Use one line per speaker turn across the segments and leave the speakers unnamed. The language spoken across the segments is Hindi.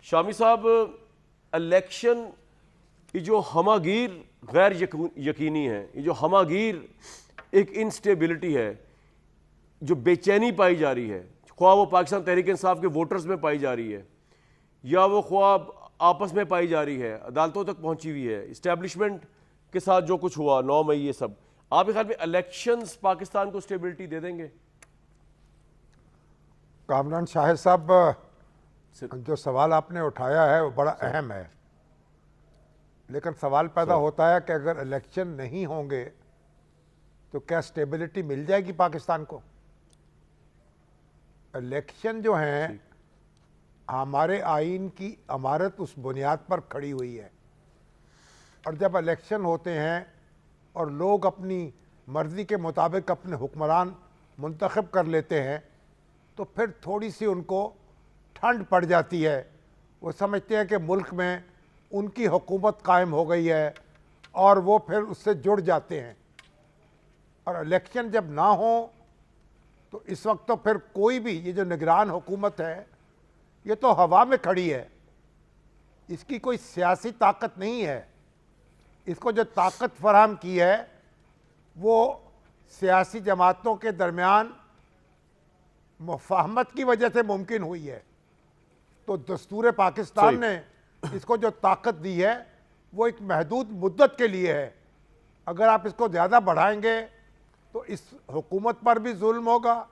शामी साहब, इलेक्शन ये जो हमागीर गैर यकीनी है, ये जो हमागीर एक इंस्टेबिलिटी है, जो बेचैनी पाई जा रही है, ख्वाह वो पाकिस्तान तहरीक इंसाफ के वोटर्स में पाई जा रही है या वो ख्वाह आपस में पाई जा रही है, अदालतों तक पहुंची हुई है, इस्टेब्लिशमेंट के साथ जो कुछ हुआ 9 मई, ये सब आपके ख्याल में इलेक्शंस पाकिस्तान को स्टेबिलिटी दे देंगे?
कामरान शाहिद साहब, जो सवाल आपने उठाया है वो बड़ा अहम है, लेकिन सवाल पैदा होता है कि अगर इलेक्शन नहीं होंगे तो क्या स्टेबिलिटी मिल जाएगी पाकिस्तान को? इलेक्शन जो हैं हमारे आइन की अमारत उस बुनियाद पर खड़ी हुई है, और जब इलेक्शन होते हैं और लोग अपनी मर्ज़ी के मुताबिक अपने हुक्मरान मुंतखब कर लेते हैं तो फिर थोड़ी सी उनको ठंड पड़ जाती है। वो समझते हैं कि मुल्क में उनकी हुकूमत कायम हो गई है और वो फिर उससे जुड़ जाते हैं। और इलेक्शन जब ना हो तो इस वक्त तो फिर कोई भी, ये जो निगरान हुकूमत है ये तो हवा में खड़ी है, इसकी कोई सियासी ताकत नहीं है। इसको जो ताकत फराहम की है वो सियासी जमातों के दरमियान मुफाहमत की वजह से मुमकिन हुई है। तो दस्तूर पाकिस्तान ने इसको जो ताकत दी है वो एक महदूद मुद्दत के लिए है। अगर आप इसको ज़्यादा बढ़ाएंगे तो इस हुकूमत पर भी जुल्म होगा,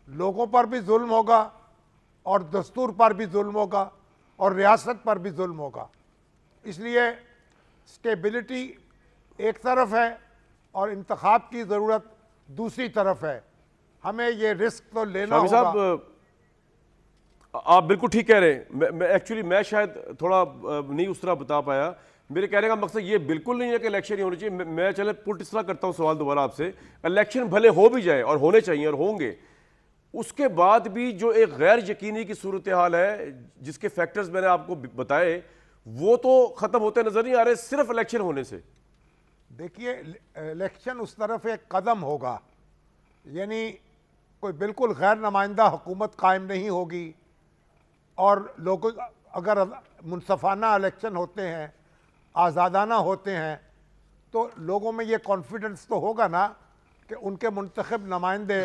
लोगों पर भी जुल्म होगा, और दस्तूर पर भी जुल्म होगा, और रियासत पर भी जुल्म होगा। इसलिए स्टेबिलिटी एक तरफ है और इंतखाब की ज़रूरत दूसरी तरफ है। हमें ये रिस्क तो लेना होगा।
साहब, आप बिल्कुल ठीक कह रहे हैं। मैं शायद थोड़ा नहीं उस तरह बता पाया। मेरे कहने का मकसद ये बिल्कुल नहीं है कि इलेक्शन ही होने चाहिए। मैं चले पुट इस तरह करता हूँ सवाल दोबारा आपसे, इलेक्शन भले हो भी जाए और होने चाहिए और होंगे, उसके बाद भी जो एक गैर यकीनी की सूरत हाल है जिसके फैक्टर्स मैंने आपको बताए वो तो ख़त्म होते नजर नहीं आ रहे सिर्फ इलेक्शन होने से।
देखिए, इलेक्शन उस तरफ एक कदम होगा, यानी कोई बिल्कुल गैर नुमाइंदा हुकूमत कायम नहीं होगी, और लोगों अगर मुनसफाना इलेक्शन होते हैं, आज़ादाना होते हैं, तो लोगों में ये कॉन्फिडेंस तो होगा ना कि उनके मुंतखब नुमाइंदे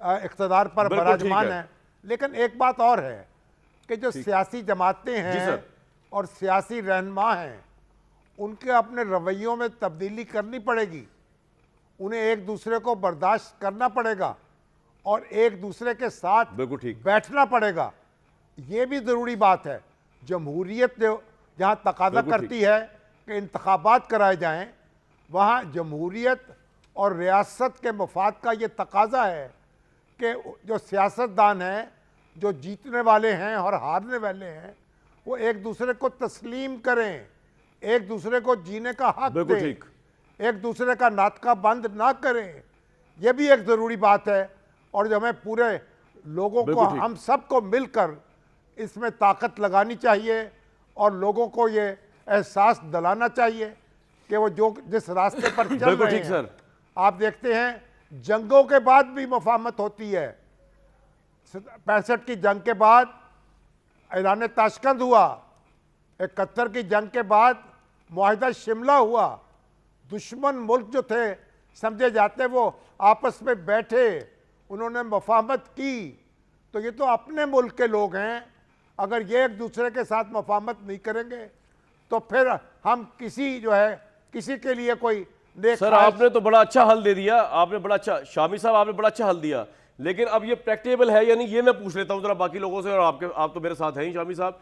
इक़्तिदार पर बराजमान हैं। लेकिन एक बात और है कि जो सियासी जमातें हैं और सियासी रहनुमा हैं उनके अपने रवैयों में तब्दीली करनी पड़ेगी। उन्हें एक दूसरे को बर्दाश्त करना पड़ेगा और एक दूसरे के साथ बैठना पड़ेगा। ये भी ज़रूरी बात है। जमहूरियत जहाँ तकाज़ा करती है कि इंतखाबात कराए जाएं, वहाँ जमहूरियत और रियासत के मफाद का ये तकाज़ा है कि जो सियासतदान हैं, जो जीतने वाले हैं और हारने वाले हैं, वो एक दूसरे को तस्लीम करें, एक दूसरे को जीने का हक दें, एक दूसरे का नाटका बंद ना करें। यह भी एक ज़रूरी बात है, और जो हमें पूरे लोगों को, हम सबको मिलकर इसमें ताकत लगानी चाहिए और लोगों को ये एहसास दिलाना चाहिए कि वो जो जिस रास्ते पर चल रहे हैं। आप देखते हैं जंगों के बाद भी मुफाहमत होती है। 65 की जंग के बाद ऐलान ताशकंद हुआ, 71 की जंग के बाद मुआहिदा शिमला हुआ। दुश्मन मुल्क जो थे समझे जाते वो आपस में बैठे, उन्होंने मुफाहमत की। तो ये तो अपने मुल्क के लोग हैं। अगर ये एक दूसरे के साथ मुफाहमत नहीं करेंगे तो फिर हम किसी के लिए कोई
सर, आपने तो बड़ा अच्छा हल दे दिया। आपने बड़ा अच्छा, शामी साहब आपने बड़ा अच्छा हल दिया, लेकिन अब ये प्रैक्टिकल है या नहीं ये मैं पूछ लेता हूं जरा बाकी लोगों से, और आप तो मेरे साथ हैं ही शामी साहब।